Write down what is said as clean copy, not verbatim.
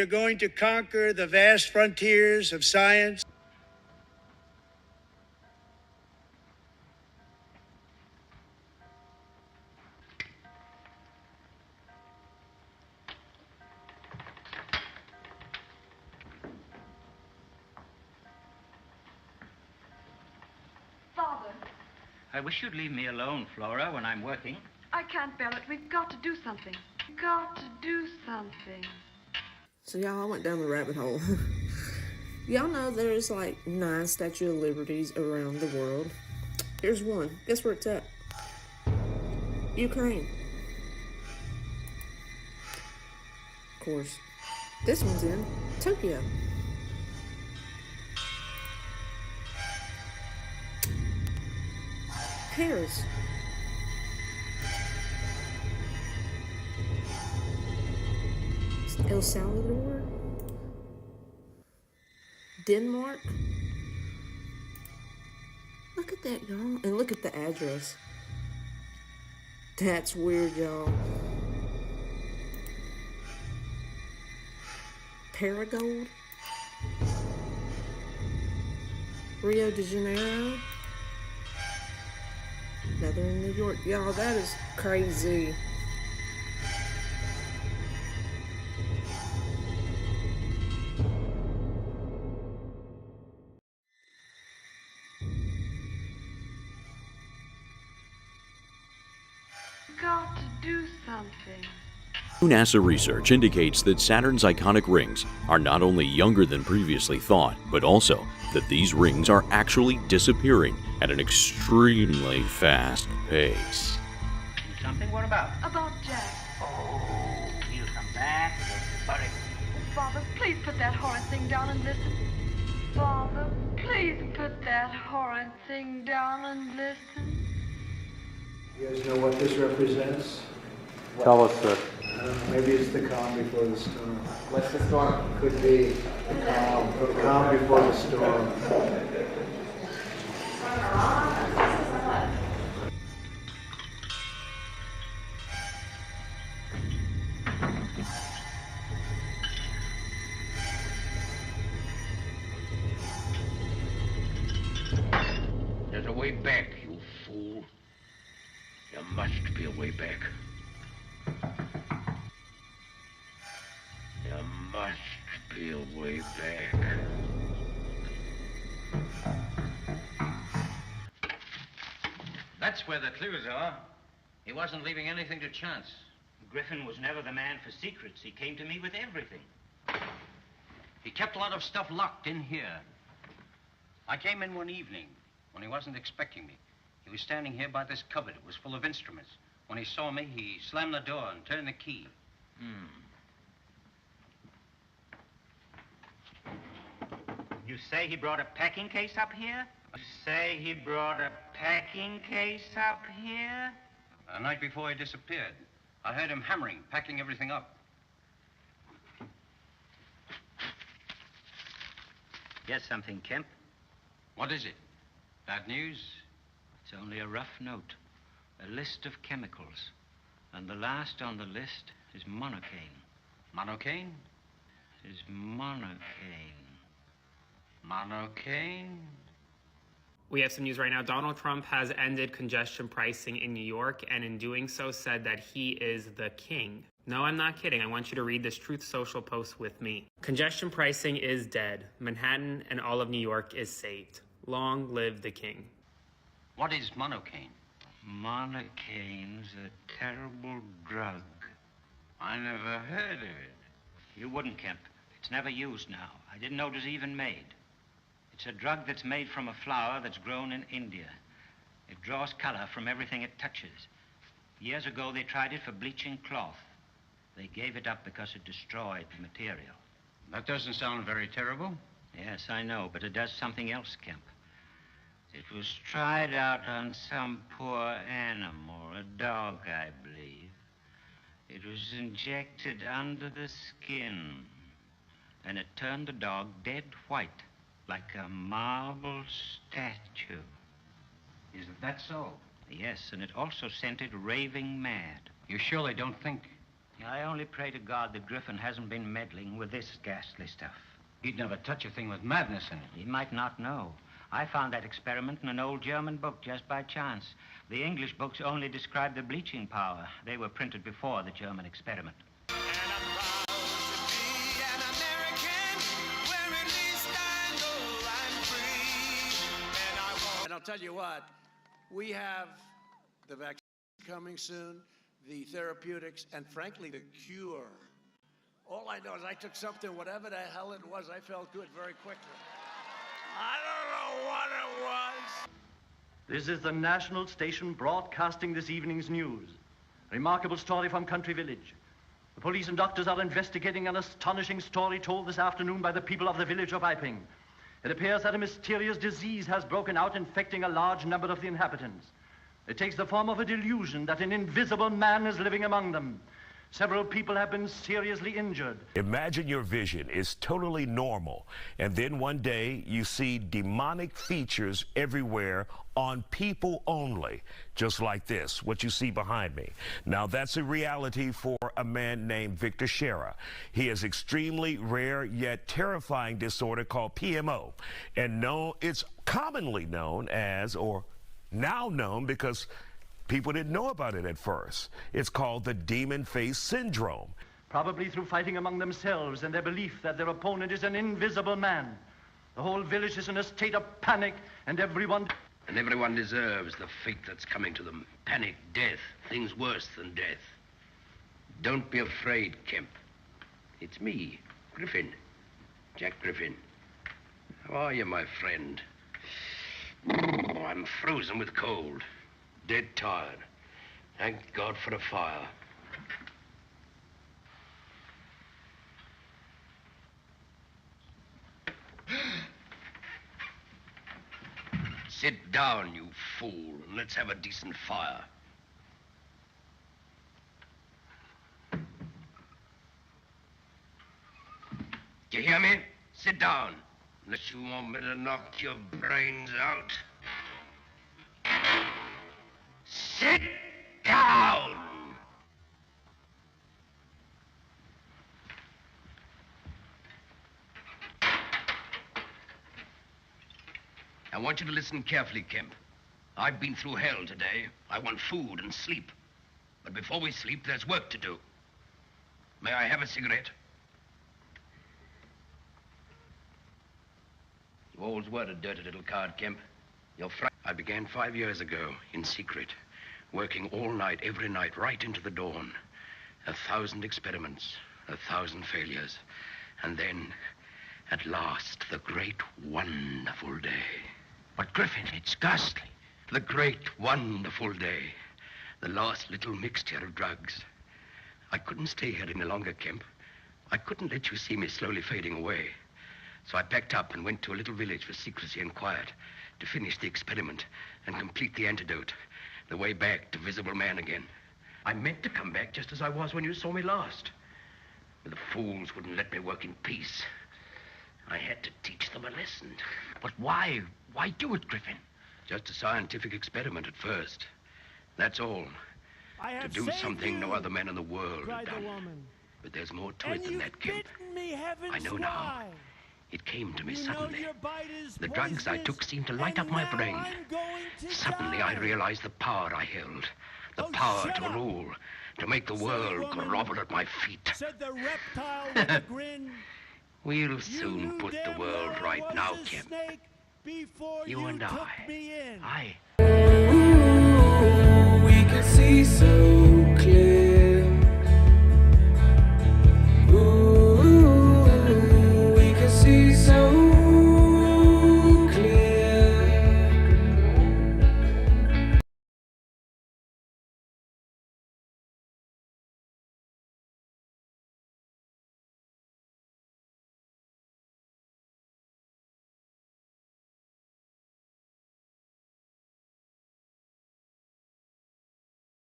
You're going to conquer the vast frontiers of science. Father. I wish you'd leave me alone, Flora, when I'm working. I can't bear it. We've got to do something. Got to do something. So y'all, I went down the rabbit hole. Y'all know there's like 9 Statue of Liberties around the world. Here's one. Guess where it's at? Ukraine. Of course. This one's in Tokyo. Paris. El Salvador. Denmark. Look at that, y'all. And look at the address. That's weird, y'all. Paragold. Rio de Janeiro. Now they're in New York. Y'all, that is crazy. Got to do something. NASA research indicates that Saturn's iconic rings are not only younger than previously thought, but also that these rings are actually disappearing at an extremely fast pace. Something? What about? About Jack. Oh, he'll come back. Hurry. Father, please put that horrid thing down and listen. Father, please put that horrid thing down and listen. You guys know what this represents? Tell us, sir. Maybe it's the calm before the storm. What's the storm? Could be the calm before the storm. There's a way back, you fool. There must be a way back. There must be a way back. That's where the clues are. He wasn't leaving anything to chance. Griffin was never the man for secrets. He came to me with everything. He kept a lot of stuff locked in here. I came in one evening when he wasn't expecting me. He was standing here by this cupboard. It was full of instruments. When he saw me, he slammed the door and turned the key. You say he brought a packing case up here? You say he brought a packing case up here? The night before he disappeared, I heard him hammering, packing everything up. Here's something, Kemp. What is it? Bad news? It's only a rough note. A list of chemicals. And the last on the list is monocaine. Monocaine? Is monocaine. Monocaine? We have some news right now. Donald Trump has ended congestion pricing in New York, and in doing so said that he is the king. No, I'm not kidding. I want you to read this Truth Social post with me. Congestion pricing is dead. Manhattan and all of New York is saved. Long live the king. What is monocaine? Monocaine's a terrible drug. I never heard of it. You wouldn't, Kemp. It's never used now. I didn't know it was even made. It's a drug that's made from a flower that's grown in India. It draws color from everything it touches. Years ago, they tried it for bleaching cloth. They gave it up because it destroyed the material. That doesn't sound very terrible. Yes, I know, but it does something else, Kemp. It was tried out on some poor animal, a dog, I believe. It was injected under the skin, and it turned the dog dead white, like a marble statue. Is that so? Yes, and it also sent it raving mad. You surely don't think I only pray to God that Griffin hasn't been meddling with this ghastly stuff. He'd never touch a thing with madness in it. He might not know. I found that experiment in an old German book just by chance. The English books only describe the bleaching power. They were printed before the German experiment. And I'll tell you what, we have the vaccine coming soon, the therapeutics, and frankly, the cure. All I know is I took something, whatever the hell it was, I felt good very quickly. I don't know what it was. This is the national station broadcasting this evening's news. Remarkable story from Country Village. The police and doctors are investigating an astonishing story told this afternoon by the people of the village of Iping. It appears that a mysterious disease has broken out, infecting a large number of the inhabitants. It takes the form of a delusion that an invisible man is living among them. Several people have been seriously injured. Imagine your vision is totally normal, and then one day you see demonic features everywhere on people only, just like this, what you see behind me. Now, that's a reality for a man named Victor Shera. He has extremely rare yet terrifying disorder called PMO, and it's commonly known as, or now known because people didn't know about it at first. It's called the demon face syndrome. Probably through fighting among themselves and their belief that their opponent is an invisible man. The whole village is in a state of panic, and everyone deserves the fate that's coming to them. Panic, death, things worse than death. Don't be afraid, Kemp. It's me, Griffin. Jack Griffin. How are you, my friend? I'm frozen with cold. Dead tired. Thank God for a fire. Sit down, you fool, and let's have a decent fire. Do you hear me? Sit down, unless you want me to knock your brains out. Sit down! I want you to listen carefully, Kemp. I've been through hell today. I want food and sleep. But before we sleep, there's work to do. May I have a cigarette? You always were a dirty little card, Kemp. I began 5 years ago, in secret, working all night, every night, right into the dawn. 1,000 experiments, 1,000 failures. And then, at last, the great, wonderful day. But Griffin, it's ghastly. The great, wonderful day. The last little mixture of drugs. I couldn't stay here any longer, Kemp. I couldn't let you see me slowly fading away. So I packed up and went to a little village for secrecy and quiet to finish the experiment and complete the antidote, the way back to visible man again. I meant to come back just as I was when you saw me last. But the fools wouldn't let me work in peace. I had to teach them a lesson. But why? Why do it, Griffin? Just a scientific experiment at first. That's all. To do something no other man in the world had done. But there's more to it than that, Kemp. I know now. It came to me suddenly. The drugs I took seemed to light up my brain. Suddenly I realized the power I held. The power to rule, to make the world grovel at my feet. Said the reptile with a grin. We'll soon put the world right now, Kemp. You and I. Me in. I. We can see